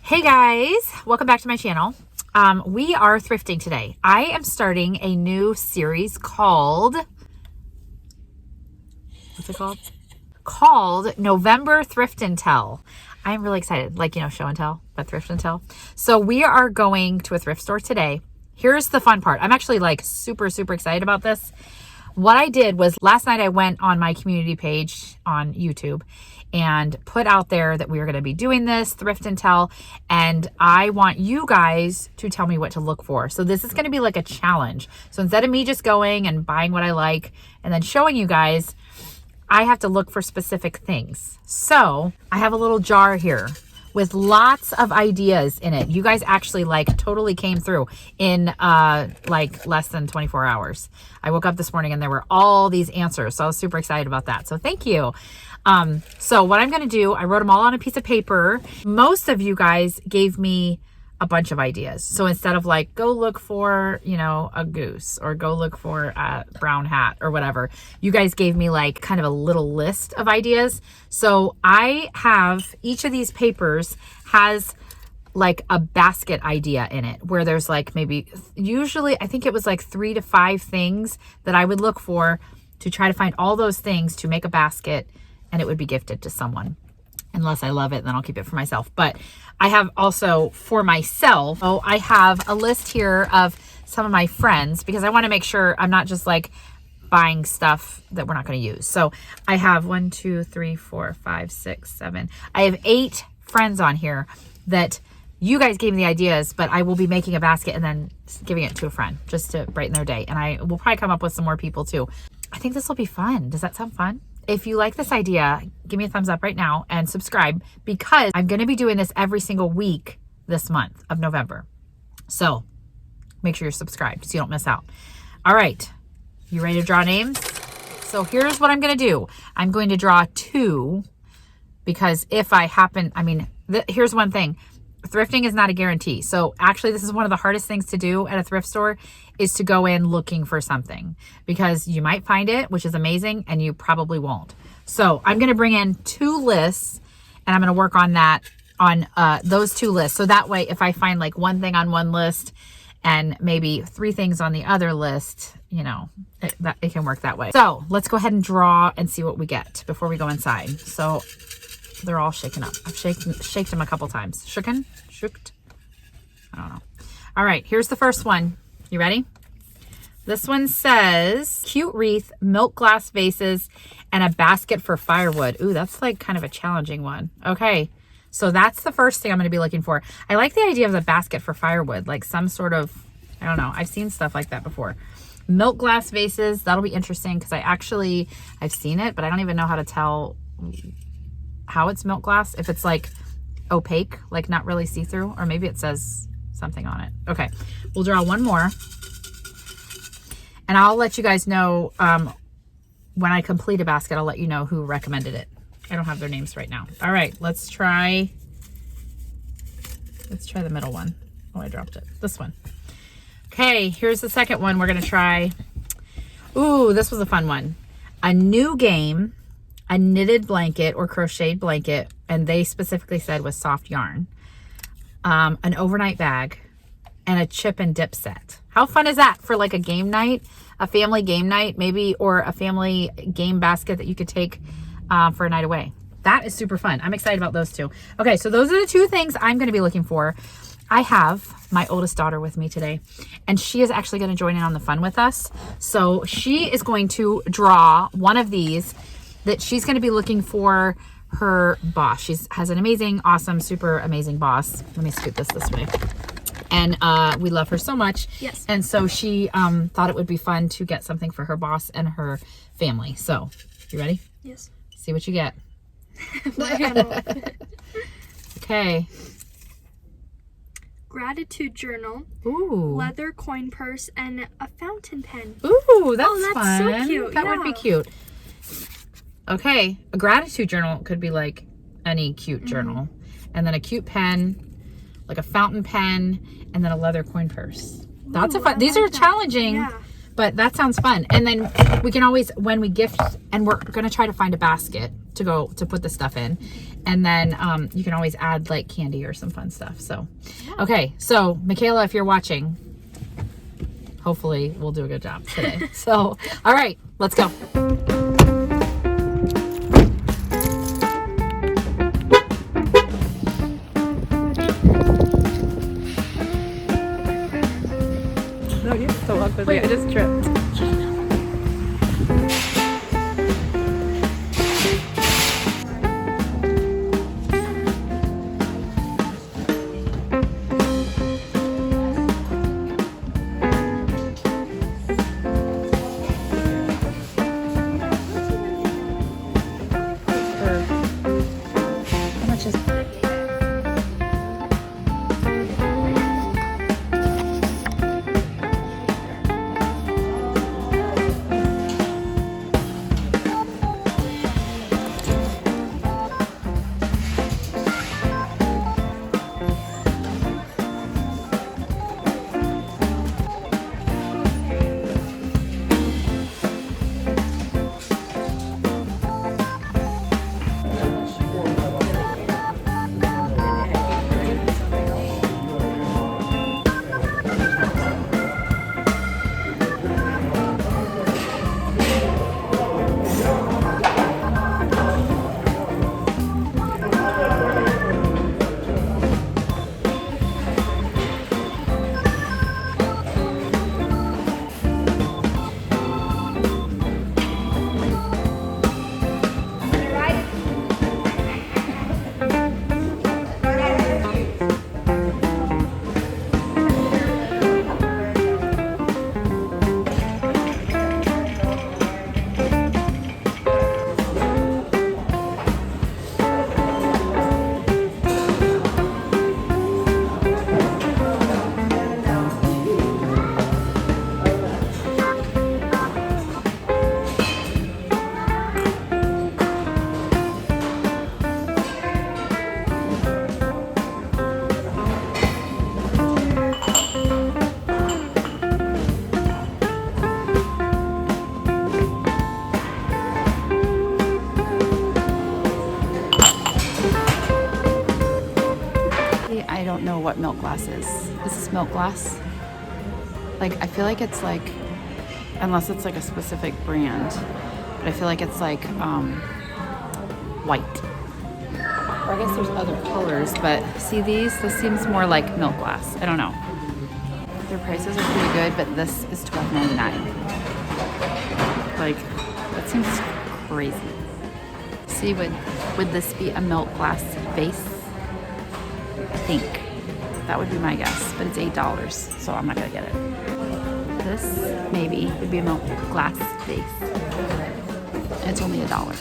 Hey guys, welcome back to my channel. We are thrifting today. I am starting a new series called, what's it called? Called November Thrift and Tell. I'm really excited, like, show and tell, but thrift and tell. So we are going to a thrift store today. Here's the fun part. I'm actually like super excited about this. What I did was last night I went on my community page on YouTube and put out there that we were going to be doing this thrift and tell, and I want you guys to tell me what to look for. So this is going to be like a challenge. So instead of me just going and buying what I like and then showing you guys, I have to look for specific things. So I have a little jar here with lots of ideas in it. You guys actually like totally came through in like less than 24 hours. I woke up this morning and there were all these answers. So I was super excited about that. So thank you. So what I'm going to do, I wrote them all on a piece of paper. Most of you guys gave me a bunch of ideas. So instead of like, go look for, a goose or go look for a brown hat or whatever, you guys gave me like kind of a little list of ideas. So I have each of these papers has like a basket idea in it where there's like usually I think it was like 3 to 5 things that I would look for to try to find all those things to make a basket, and it would be gifted to someone. Unless I love it, then I'll keep it for myself. But I have also for myself, I have a list here of some of my friends because I want to make sure I'm not just like buying stuff that we're not going to use. So I have 1, 2, 3, 4, 5, 6, 7. I have 8 friends on here that you guys gave me the ideas, but I will be making a basket and then giving it to a friend just to brighten their day. And I will probably come up with some more people too. I think this will be fun. Does that sound fun? If you like this idea, give me a thumbs up right now and subscribe because I'm going to be doing this every single week this month of November. So make sure you're subscribed so you don't miss out. All right. You ready to draw names? So here's what I'm going to do. I'm going to draw 2 because if I happen, here's one thing. Thrifting is not a guarantee. So actually this is one of the hardest things to do at a thrift store is to go in looking for something because you might find it, which is amazing, and you probably won't. So I'm going to bring in 2 lists and I'm going to work on that, on those 2 lists. So that way, if I find like one thing on one list and maybe 3 things on the other list, it can work that way. So let's go ahead and draw and see what we get before we go inside. So they're all shaken up. I've shaked them a couple times. Shooked? I don't know. All right, here's the first one. You ready? This one says, cute wreath, milk glass vases, and a basket for firewood. Ooh, that's like kind of a challenging one. Okay, so that's the first thing I'm going to be looking for. I like the idea of the basket for firewood, like some sort of, I don't know. I've seen stuff like that before. Milk glass vases, that'll be interesting because I've seen it, but I don't even know how to tell how it's milk glass, if it's like opaque, like not really see-through, or maybe it says something on it. Okay, we'll draw one more and I'll let you guys know when I complete a basket. I'll let you know who recommended it. I don't have their names right now. All right, let's try the middle one. Oh, I dropped it. This one. Okay, here's the second one we're gonna try. Ooh, this was a fun one. A new game, a knitted blanket or crocheted blanket, and they specifically said with soft yarn, an overnight bag, and a chip and dip set. How fun is that for like a game night, a family game night maybe, or a family game basket that you could take for a night away? That is super fun. I'm excited about those 2. Okay, so those are the 2 things I'm going to be looking for. I have my oldest daughter with me today, and she is actually going to join in on the fun with us. So she is going to draw one of these that she's going to be looking for her boss. She has an amazing, awesome, super amazing boss. Let me scoot this way. And we love her so much. Yes. And so she thought it would be fun to get something for her boss and her family. So, you ready? Yes. See what you get. Okay. Gratitude journal. Ooh. Leather coin purse and a fountain pen. Ooh, that's that's fun. So cute. That would be cute. Okay, a gratitude journal could be like any cute journal. And then a cute pen, like a fountain pen, and then a leather coin purse. That's a fun. These are challenging, But that sounds fun. And then we can always, when we gift, and we're going to try to find a basket to put the stuff in. And then you can always add like candy or some fun stuff. So, okay. So Michaela, if you're watching, hopefully we'll do a good job today. So, all right, let's go. No, you're so awkward. Wait, I just tripped. How much is it? I don't know what milk glass is. Is this milk glass? Like, I feel like it's like, unless it's like a specific brand, but I feel like it's like white. Or I guess there's other colors, but see these? This seems more like milk glass. I don't know. Their prices are pretty good, but this is $12.99. Like, that seems crazy. See, would this be a milk glass base? I think that would be my guess, but it's $8, so I'm not gonna get it. This maybe would be a milk glass base. And it's only $1.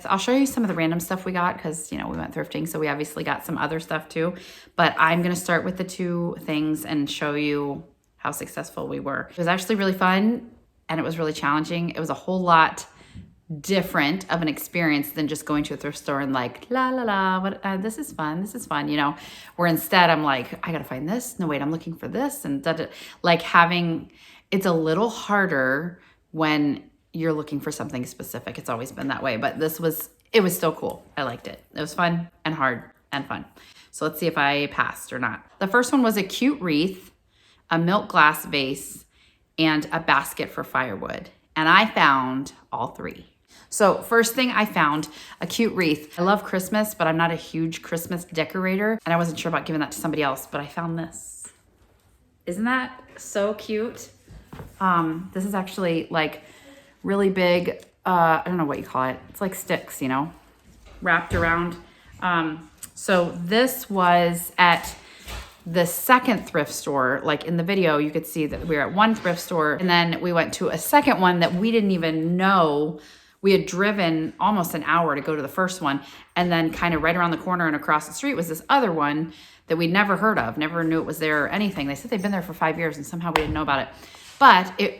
I'll show you some of the random stuff we got because, you know, we went thrifting. So we obviously got some other stuff too. But I'm going to start with the 2 things and show you how successful we were. It was actually really fun and it was really challenging. It was a whole lot different of an experience than just going to a thrift store and like, la, la, la, what, this is fun, you know, where instead I'm like, I got to find this. No, wait, I'm looking for this. And like it's a little harder when you're looking for something specific. It's always been that way, but it was still cool. I liked it. It was fun and hard and fun. So let's see if I passed or not. The first one was a cute wreath, a milk glass vase, and a basket for firewood. And I found all 3. So first thing I found, a cute wreath. I love Christmas, but I'm not a huge Christmas decorator. And I wasn't sure about giving that to somebody else, but I found this. Isn't that so cute? This is actually like really big, I don't know what you call it. It's like sticks, you know, wrapped around. So this was at the second thrift store. Like in the video, you could see that we were at one thrift store and then we went to a second one that we didn't even know. We had driven almost an hour to go to the first one. And then kind of right around the corner and across the street was this other one that we'd never heard of, never knew it was there or anything. They said they'd been there for 5 years and somehow we didn't know about it.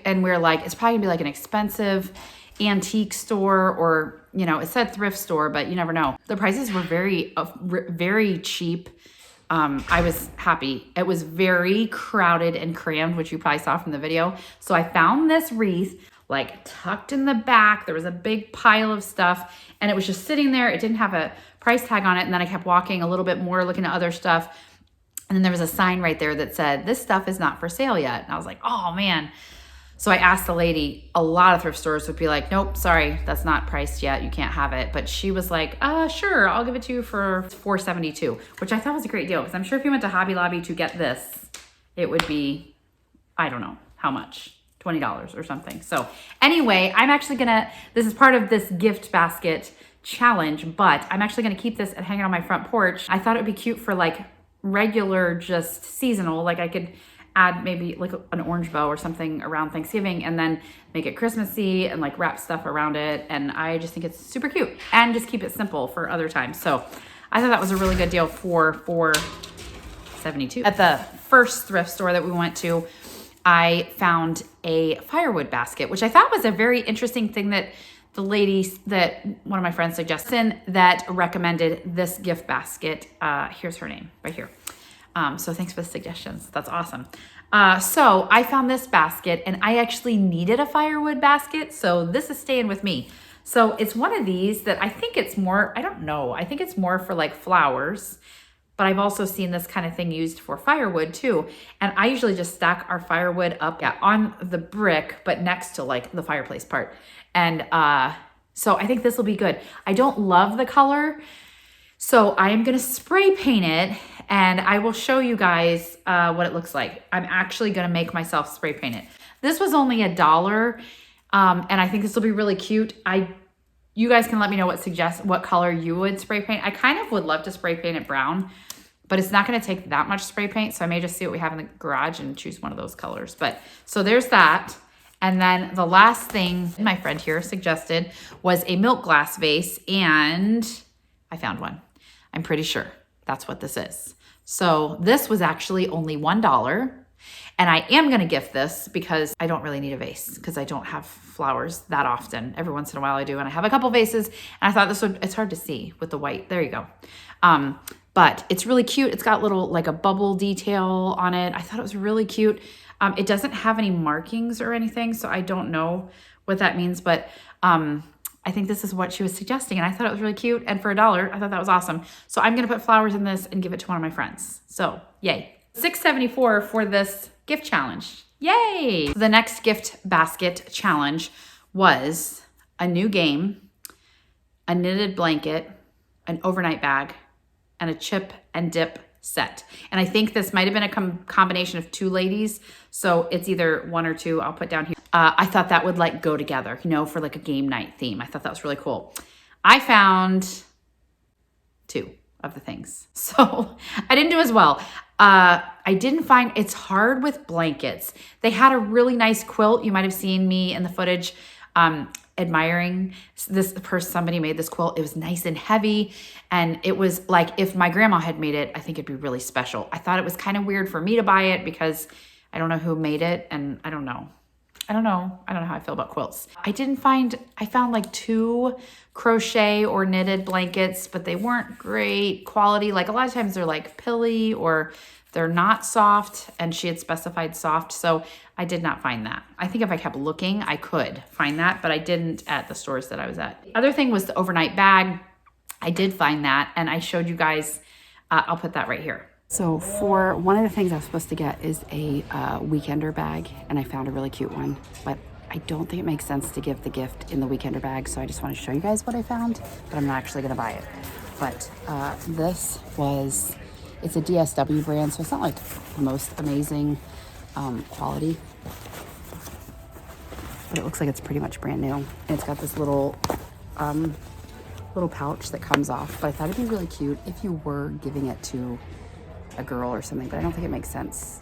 And we're like, it's probably gonna be like an expensive antique store or, you know, it said thrift store, but you never know. The prices were very cheap. I was happy. It was very crowded and crammed, which you probably saw from the video. So I found this wreath like tucked in the back. There was a big pile of stuff and it was just sitting there. It didn't have a price tag on it. And then I kept walking a little bit more, looking at other stuff. And then there was a sign right there that said, this stuff is not for sale yet. And I was like, oh man. So I asked the lady, a lot of thrift stores would be like, nope, sorry, that's not priced yet. You can't have it. But she was like, sure, I'll give it to you for $4.72, which I thought was a great deal. Because I'm sure if you went to Hobby Lobby to get this, it would be, I don't know how much, $20 or something. So anyway, I'm actually this is part of this gift basket challenge, but I'm actually gonna keep this and hang it on my front porch. I thought it would be cute for like regular, just seasonal. Like I could add maybe like an orange bow or something around Thanksgiving and then make it Christmassy and like wrap stuff around it. And I just think it's super cute and just keep it simple for other times. So I thought that was a really good deal for $4.72. At the first thrift store that we went to, I found a firewood basket, which I thought was a very interesting thing that the ladies that one of my friends suggested that recommended this gift basket. Here's her name right here. So thanks for the suggestions. That's awesome. So I found this basket and I actually needed a firewood basket. So this is staying with me. So it's one of these that I think it's more, I don't know. I think it's more for like flowers, but I've also seen this kind of thing used for firewood too. And I usually just stack our firewood up on the brick, but next to like the fireplace part. And so I think this will be good. I don't love the color. So I am gonna spray paint it and I will show you guys what it looks like. I'm actually gonna make myself spray paint it. This was only $1 and I think this will be really cute. You guys can let me know what color you would spray paint. I kind of would love to spray paint it brown, but it's not gonna take that much spray paint. So I may just see what we have in the garage and choose one of those colors. But so there's that. And then the last thing my friend here suggested was a milk glass vase, and I found one. I'm pretty sure that's what this is. So this was actually only $1. And I am gonna gift this because I don't really need a vase because I don't have flowers that often. Every once in a while I do, and I have a couple vases, and I thought it's hard to see with the white. There you go. But it's really cute. It's got little, like a bubble detail on it. I thought it was really cute. It doesn't have any markings or anything, so I don't know what that means, but I think this is what she was suggesting, and I thought it was really cute, and for $1, I thought that was awesome. So I'm gonna put flowers in this and give it to one of my friends. So, yay. $6.74 for this gift challenge. Yay! The next gift basket challenge was a new game, a knitted blanket, an overnight bag, and a chip and dip set. And I think this might have been a combination of 2 ladies. So it's either 1 or 2 I'll put down here. I thought that would like go together, you know, for like a game night theme. I thought that was really cool. I found 2 of the things. So I didn't do as well. I didn't find, it's hard with blankets. They had a really nice quilt. You might've seen me in the footage. admiring this purse. Somebody made this quilt. It was nice and heavy. And it was like, if my grandma had made it, I think it'd be really special. I thought it was kind of weird for me to buy it because I don't know who made it. And I don't know how I feel about quilts. I found like 2 crochet or knitted blankets, but they weren't great quality. Like a lot of times they're like pilly or they're not soft, and she had specified soft. So I did not find that. I think if I kept looking, I could find that, but I didn't at the stores that I was at. The other thing was the overnight bag. I did find that, and I showed you guys, I'll put that right here. So for one of the things I was supposed to get is a weekender bag, and I found a really cute one, but I don't think it makes sense to give the gift in the weekender bag, so I just want to show you guys what I found, but I'm not actually going to buy it. But it's a DSW brand, so it's not like the most amazing quality, but it looks like it's pretty much brand new. And it's got this little pouch that comes off, but I thought it'd be really cute if you were giving it to a girl or something, but I don't think it makes sense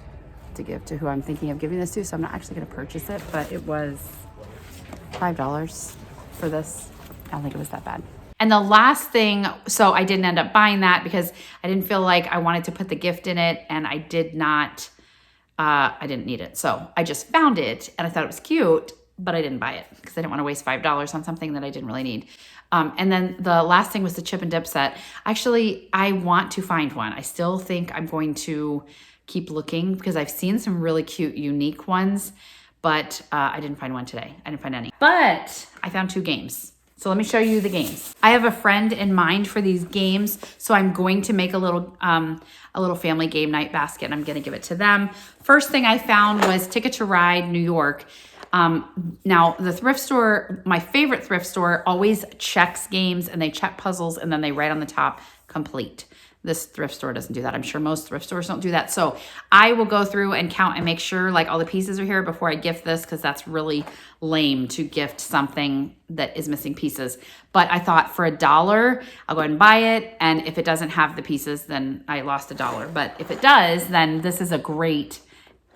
to give to who I'm thinking of giving this to, so I'm not actually going to purchase it, but it was $5 for this. I don't think it was that bad. And the last thing, so I didn't end up buying that because I didn't feel like I wanted to put the gift in it, and I didn't need it. So I just found it and I thought it was cute, but I didn't buy it because I didn't want to waste $5 on something that I didn't really need. And then the last thing was the chip and dip set. Actually, I want to find one. I still think I'm going to keep looking because I've seen some really cute, unique ones, but I didn't find one today. I didn't find any, but I found 2 games. So let me show you the games. I have a friend in mind for these games, so I'm going to make a little family game night basket, and I'm going to give it to them. First thing I found was Ticket to Ride New York. Now the thrift store, my favorite thrift store, always checks games, and they check puzzles, and then they write on the top complete. This thrift store doesn't do that. I'm sure most thrift stores don't do that. So I will go through and count and make sure like all the pieces are here before I gift this, because that's really lame to gift something that is missing pieces. But I thought for $1, I'll go ahead and buy it. And if it doesn't have the pieces, then I lost $1. But if it does, then this is a great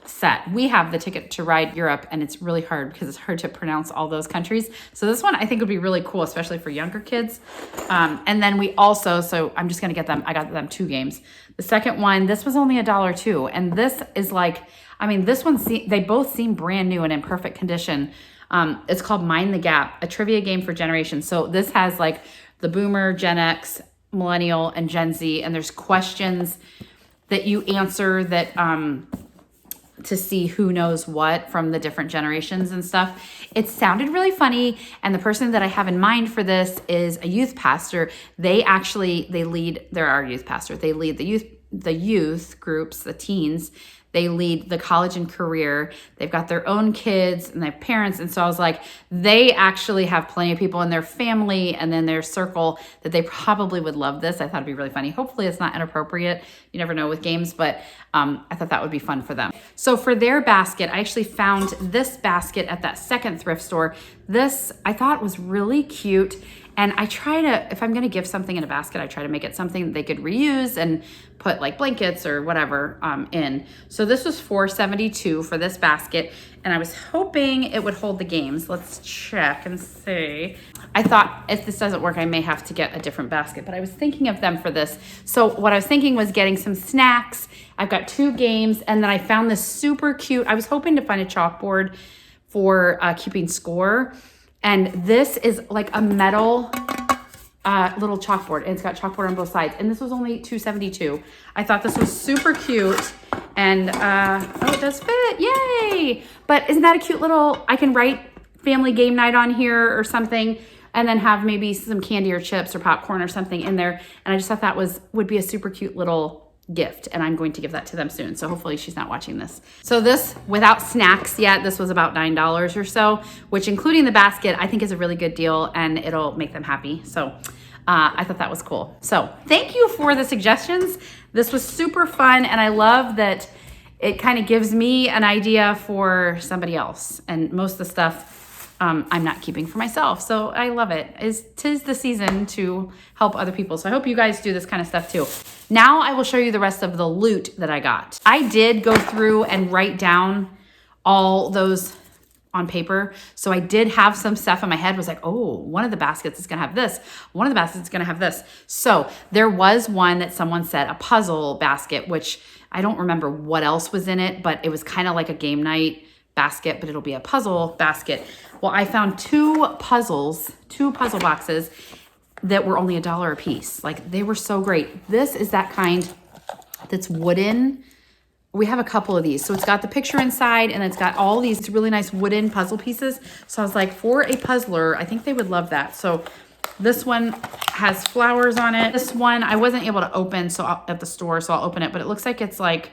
set. We have the Ticket to Ride Europe, and it's really hard because it's hard to pronounce all those countries. So this one I think would be really cool, especially for younger kids. And then we also, so I'm just going to get them, I got them 2 games. The second one, this was only $1 too. And this is like, I mean, this one, they both seem brand new and in perfect condition. It's called Mind the Gap, a trivia game for generations. So this has like the Boomer, Gen X, Millennial, and Gen Z. And there's questions that you answer that, to see who knows what from the different generations and stuff. It sounded really funny. And the person that I have in mind for this is a youth pastor. They're our youth pastor. They lead the youth groups, the teens. They lead the college and career. They've got their own kids and their parents. And so I was like, they actually have plenty of people in their family and then their circle that they probably would love this. I thought it'd be really funny. Hopefully it's not inappropriate. You never know with games, but I thought that would be fun for them. So for their basket, I actually found this basket at that second thrift store. This I thought was really cute. And I try to, if I'm going to give something in a basket, I try to make it something that they could reuse and put like blankets or whatever in. So this was $4.72 for this basket. And I was hoping it would hold the games. Let's check and see. I thought if this doesn't work, I may have to get a different basket, but I was thinking of them for this. So what I was thinking was getting some snacks. I've got 2 games, and then I found this super cute. I was hoping to find a chalkboard for keeping score. And this is like a metal little chalkboard, and it's got chalkboard on both sides. And this was only $2.72. I thought this was super cute. And oh, it does fit, yay! But isn't that a cute little, I can write family game night on here or something, and then have maybe some candy or chips or popcorn or something in there. And I just thought that would be a super cute little gift, and I'm going to give that to them soon. So hopefully she's not watching this. So this, without snacks yet, this was about $9 or so, which including the basket, I think is a really good deal, and it'll make them happy. So I thought that was cool. So thank you for the suggestions. This was super fun, and I love that it kind of gives me an idea for somebody else. And most of the stuff I'm not keeping for myself. So I love it. Tis the season to help other people. So I hope you guys do this kind of stuff too. Now I will show you the rest of the loot that I got. I did go through and write down all those on paper. So I did have some stuff in my head, was like, oh, one of the baskets is going to have this. One of the baskets is going to have this. So there was one that someone said, a puzzle basket, which I don't remember what else was in it, but it was kind of like a game night basket, but it'll be a puzzle basket. Well, I found two puzzle boxes that were only $1 a piece. Like, they were so great. This is that kind that's wooden. We have a couple of these. So it's got the picture inside and it's got all these really nice wooden puzzle pieces. So I was like, for a puzzler, I think they would love that. So this one has flowers on it. This one I wasn't able to open at the store, so I'll open it. But it looks like it's like,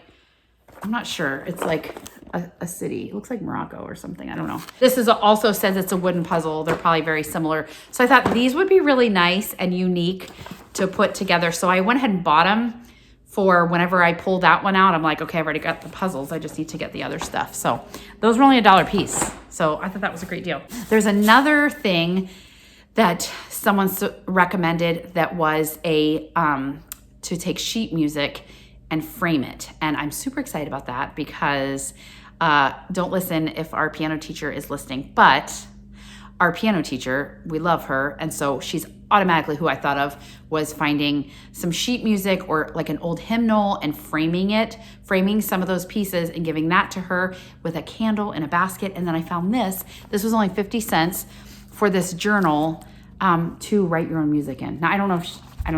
I'm not sure. It's like a city. It looks like Morocco or something. I don't know. This is also says it's a wooden puzzle. They're probably very similar. So I thought these would be really nice and unique to put together. So I went ahead and bought them for whenever I pulled that one out. I'm like, okay, I've already got the puzzles. I just need to get the other stuff. So those were only $1 a piece. So I thought that was a great deal. There's another thing that someone recommended that was to take sheet music and frame it. And I'm super excited about that because don't listen if our piano teacher is listening, but our piano teacher, we love her. And so she's automatically who I thought of was finding some sheet music or like an old hymnal and framing some of those pieces and giving that to her with a candle in a basket. And then I found this was only 50 cents for this journal to write your own music in. Now, I don't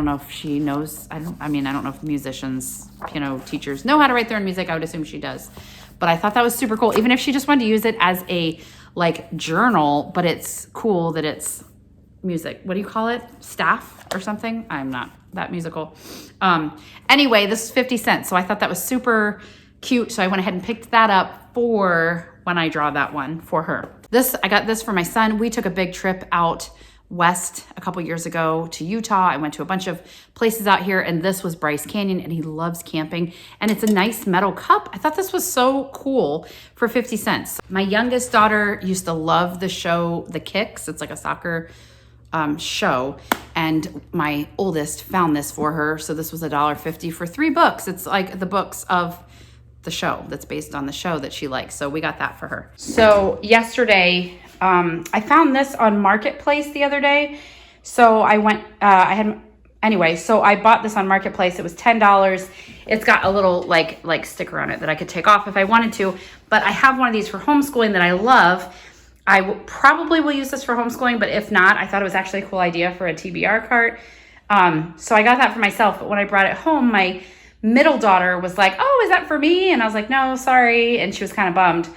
know if she knows. I don't know if musicians, piano teachers know how to write their own music. I would assume she does. But I thought that was super cool. Even if she just wanted to use it as a like journal, but it's cool that it's music. What do you call it? Staff or something? I'm not that musical. Anyway, this is 50 cents. So I thought that was super cute. So I went ahead and picked that up for when I draw that one for her. I got this for my son. We took a big trip out west a couple years ago to Utah. I went to a bunch of places out here, and this was Bryce Canyon, and he loves camping. And it's a nice metal cup. I thought this was so cool for 50 cents. My youngest daughter used to love the show The Kicks. It's like a soccer show, and my oldest found this for her. So this was $1.50 for 3 books. It's like the books of the show that's based on the show that she likes. So we got that for her. So yesterday, I found this on Marketplace the other day. So I went, so I bought this on Marketplace. It was $10. It's got a little like sticker on it that I could take off if I wanted to, but I have one of these for homeschooling that I love. I probably will use this for homeschooling, but if not, I thought it was actually a cool idea for a TBR cart. So I got that for myself, but when I brought it home, my middle daughter was like, oh, is that for me? And I was like, no, sorry. And she was kind of bummed.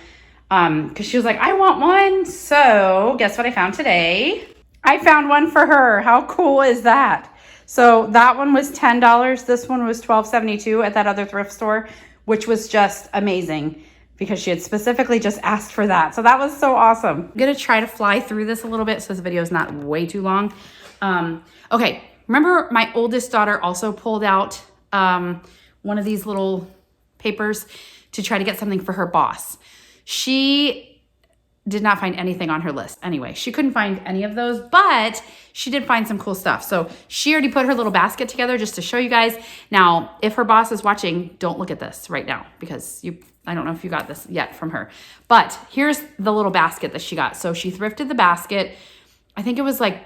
Because she was like, I want one. So guess what I found today? I found one for her. How cool is that? So that one was $10. This one was $12.72 at that other thrift store, which was just amazing because she had specifically just asked for that. So that was so awesome. I'm going to try to fly through this a little bit so this video is not way too long. Okay. Remember my oldest daughter also pulled out one of these little papers to try to get something for her boss. She did not find anything on her list. Anyway, she couldn't find any of those, but she did find some cool stuff. So she already put her little basket together just to show you guys. Now, if her boss is watching, don't look at this right now because I don't know if you got this yet from her. But here's the little basket that she got. So she thrifted the basket. I think it was like,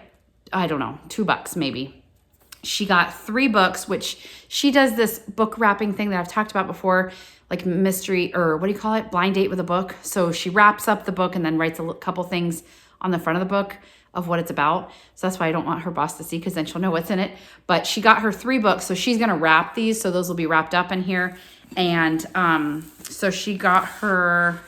I don't know, $2 maybe. She got 3 books, which she does this book wrapping thing that I've talked about before, like mystery, or what do you call it? Blind date with a book. So she wraps up the book and then writes a couple things on the front of the book of what it's about. So that's why I don't want her boss to see, because then she'll know what's in it. But she got her 3 books. So she's going to wrap these. So those will be wrapped up in here. And so she got her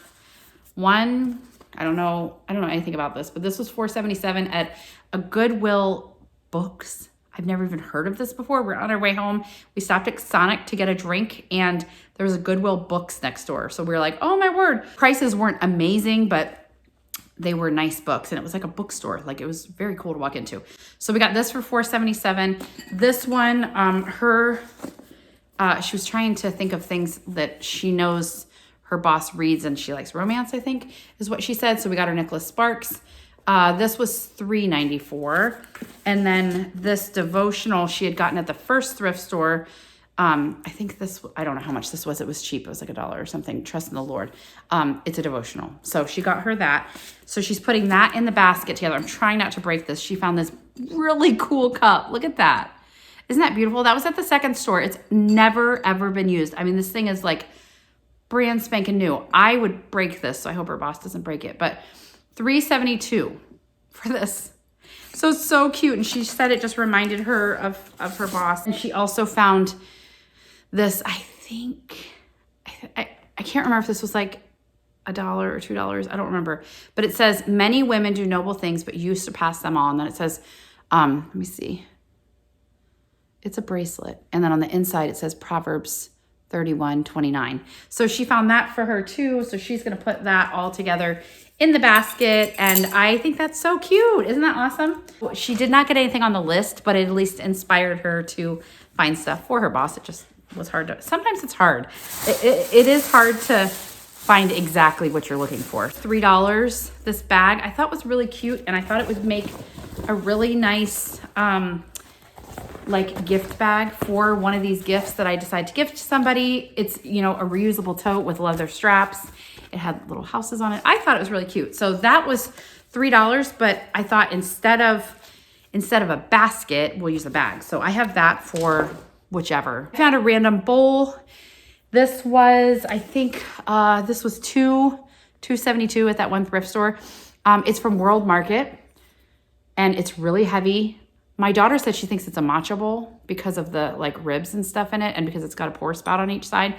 one, I don't know anything about this, but this was $4.77 at a Goodwill Books. I've never even heard of this before. We're on our way home. We stopped at Sonic to get a drink, and there was a Goodwill Books next door. So we were like, oh my word. Prices weren't amazing, but they were nice books, and it was like a bookstore. Like, it was very cool to walk into. So we got this for $4.77. This one, she was trying to think of things that she knows her boss reads, and she likes romance, I think, is what she said. So we got her Nicholas Sparks. This was $3.94. And then this devotional she had gotten at the first thrift store I think this, I don't know how much this was. It was cheap. It was like $1 or something. Trust in the Lord. It's a devotional. So she got her that. So she's putting that in the basket together. I'm trying not to break this. She found this really cool cup. Look at that. Isn't that beautiful? That was at the second store. It's never, ever been used. I mean, this thing is like brand spanking new. I would break this, so I hope her boss doesn't break it. But $3.72 for this. So it's so cute. And she said it just reminded her of her boss. And she also found this, I think, I can't remember if this was like $1 or $2. I don't remember. But it says, many women do noble things, but you surpass them all. And then it says, let me see. It's a bracelet. And then on the inside, it says Proverbs 31:29. So she found that for her too. So she's going to put that all together in the basket. And I think that's so cute. Isn't that awesome? She did not get anything on the list, but it at least inspired her to find stuff for her boss. It just was hard to, sometimes it's hard. It is hard to find exactly what you're looking for. $3, this bag I thought was really cute. And I thought it would make a really nice, like gift bag for one of these gifts that I decide to gift to somebody. It's, you know, a reusable tote with leather straps. It had little houses on it. I thought it was really cute. So that was $3, but I thought instead of a basket, we'll use a bag. So I have that for whichever. I found a random bowl. This was, I think, this was $2.72 at that one thrift store. It's from World Market and it's really heavy. My daughter said she thinks it's a matcha bowl because of the like ribs and stuff in it and because it's got a pour spout on each side.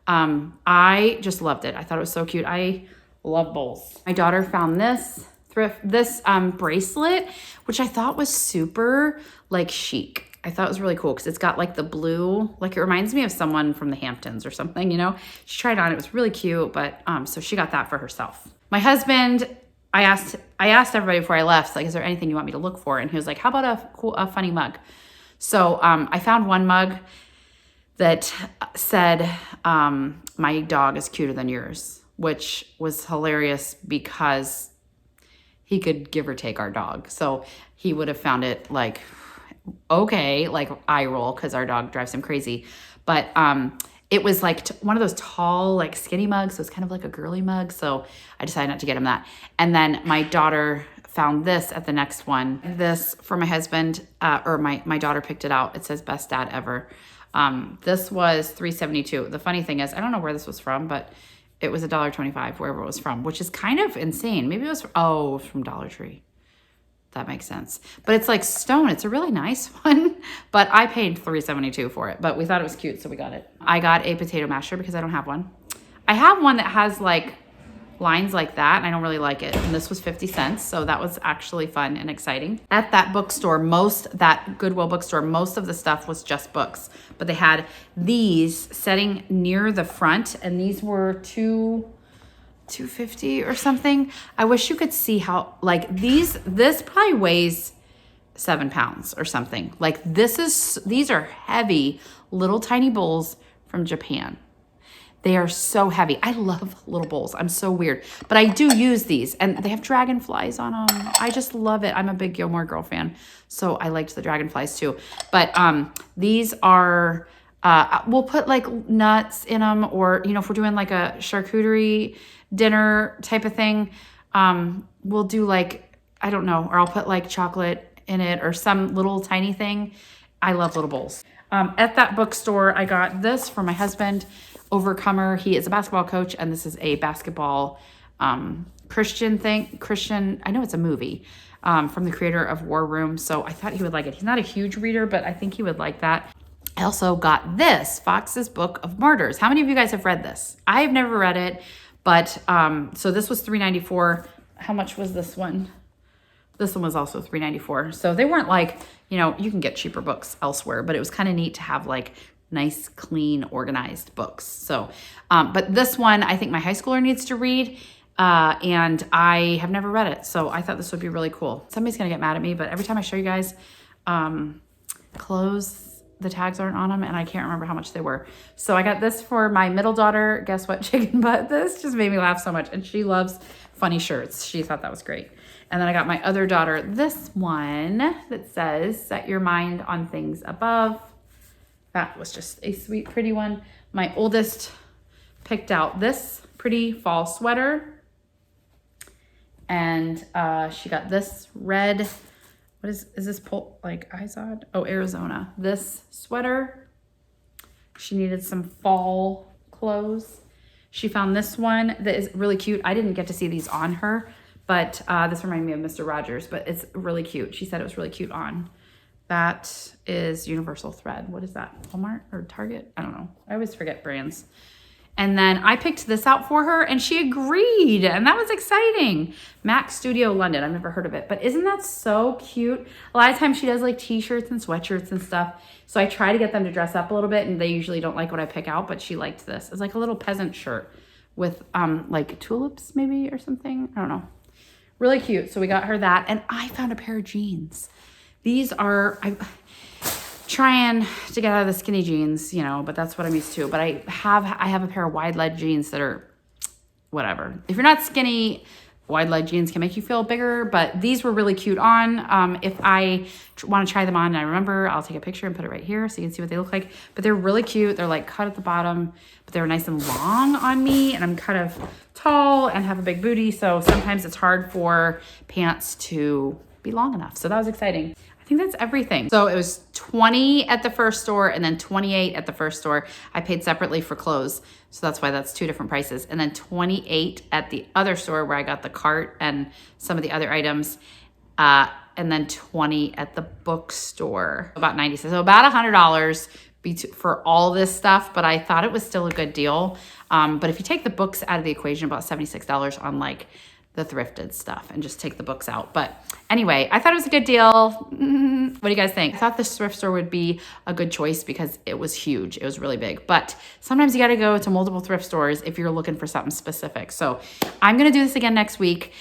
I just loved it. I thought it was so cute. I love bowls. My daughter found this bracelet, which I thought was super like chic. I thought it was really cool because it's got like the blue, like it reminds me of someone from the Hamptons or something, you know? She tried it on, it was really cute, but so she got that for herself. My husband, I asked everybody before I left, like, is there anything you want me to look for? And he was like, how about a funny mug? So I found one mug that said, my dog is cuter than yours, which was hilarious because he could give or take our dog. So he would have found it like, okay, like eye roll because our dog drives him crazy. But it was like one of those tall, like skinny mugs. So it's kind of like a girly mug. So I decided not to get him that. And then my daughter found this at the next one. This for my husband, or my daughter picked it out. It says best dad ever. This was $3.72. The funny thing is, I don't know where this was from, but it was $1.25 wherever it was from, which is kind of insane. Maybe it was, it was from Dollar Tree. That makes sense. But it's like stone. It's a really nice one. But I paid $3.72 for it. But we thought it was cute, so we got it. I got a potato masher because I don't have one. I have one that has like lines like that, and I don't really like it. And this was 50 cents, so that was actually fun and exciting. At that bookstore, that Goodwill bookstore, most of the stuff was just books. But they had these sitting near the front, and these were $2.50 or something. I wish you could see how, like this probably weighs 7 pounds or something. Like these are heavy little tiny bowls from Japan. They are so heavy. I love little bowls. I'm so weird, but I do use these and they have dragonflies on them. I just love it. I'm a big Gilmore Girl fan. So I liked the dragonflies too. But these are, we'll put like nuts in them, or, you know, if we're doing like a charcuterie dinner type of thing, we'll do like, I don't know, or I'll put like chocolate in it or some little tiny thing. I love little bowls. At that bookstore, I got this for my husband, Overcomer. He is a basketball coach, and this is a basketball Christian, I know it's a movie from the creator of War Room, so I thought he would like it. He's not a huge reader, but I think he would like that. I also got this, Fox's Book of Martyrs. How many of you guys have read this? I have never read it, but so this was $3.94. How much was this one? This one was also $3.94. So they weren't like, you know, you can get cheaper books elsewhere, but it was kind of neat to have like nice, clean, organized books. So, but this one, I think my high schooler needs to read, and I have never read it. So I thought this would be really cool. Somebody's going to get mad at me, but every time I show you guys clothes, the tags aren't on them, and I can't remember how much they were. So I got this for my middle daughter. Guess what, chicken butt? This just made me laugh so much, and she loves funny shirts. She thought that was great. And then I got my other daughter this one that says, set your mind on things above. That was just a sweet, pretty one. My oldest picked out this pretty fall sweater. And she got this red, what is this like Izod? Oh, Arizona. This sweater. She needed some fall clothes. She found this one that is really cute. I didn't get to see these on her, but this reminded me of Mr. Rogers, but it's really cute. She said it was really cute on. That is Universal Thread. What is that? Walmart or Target? I don't know. I always forget brands. And then I picked this out for her and she agreed. And that was exciting. Mac Studio London. I've never heard of it, but isn't that so cute? A lot of times she does like t-shirts and sweatshirts and stuff. So I try to get them to dress up a little bit and they usually don't like what I pick out, but she liked this. It's like a little peasant shirt with like tulips maybe or something. I don't know. Really cute. So we got her that. And I found a pair of jeans. These are, I'm trying to get out of the skinny jeans, you know, but that's what I'm used to. But I have a pair of wide leg jeans that are whatever. If you're not skinny, wide leg jeans can make you feel bigger, but these were really cute on. If I want to try them on and I remember, I'll take a picture and put it right here so you can see what they look like. But they're really cute. They're like cut at the bottom, but they were nice and long on me. And I'm kind of tall and have a big booty. So sometimes it's hard for pants to be long enough. So that was exciting. I think that's everything. So it was 20 at the first store and then 28 at the first store. I paid separately for clothes. So that's why that's two different prices. And then 28 at the other store where I got the cart and some of the other items. And then 20 at the bookstore, about 90 cents. So about $100 for all this stuff, but I thought it was still a good deal. But if you take the books out of the equation, about $76 on like the thrifted stuff and just take the books out. But anyway, I thought it was a good deal. What do you guys think? I thought this thrift store would be a good choice because it was huge. It was really big, but sometimes you got to go to multiple thrift stores if you're looking for something specific. So I'm going to do this again next week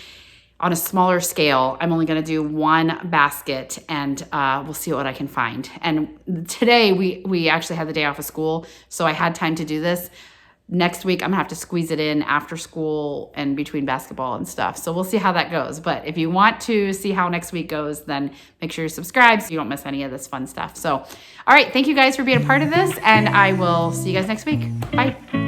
on a smaller scale. I'm only going to do one basket and we'll see what I can find. And today we actually had the day off of school, so I had time to do this. Next week, I'm gonna have to squeeze it in after school and between basketball and stuff. So we'll see how that goes. But if you want to see how next week goes, then make sure you subscribe so you don't miss any of this fun stuff. So, all right, thank you guys for being a part of this, and I will see you guys next week. Bye.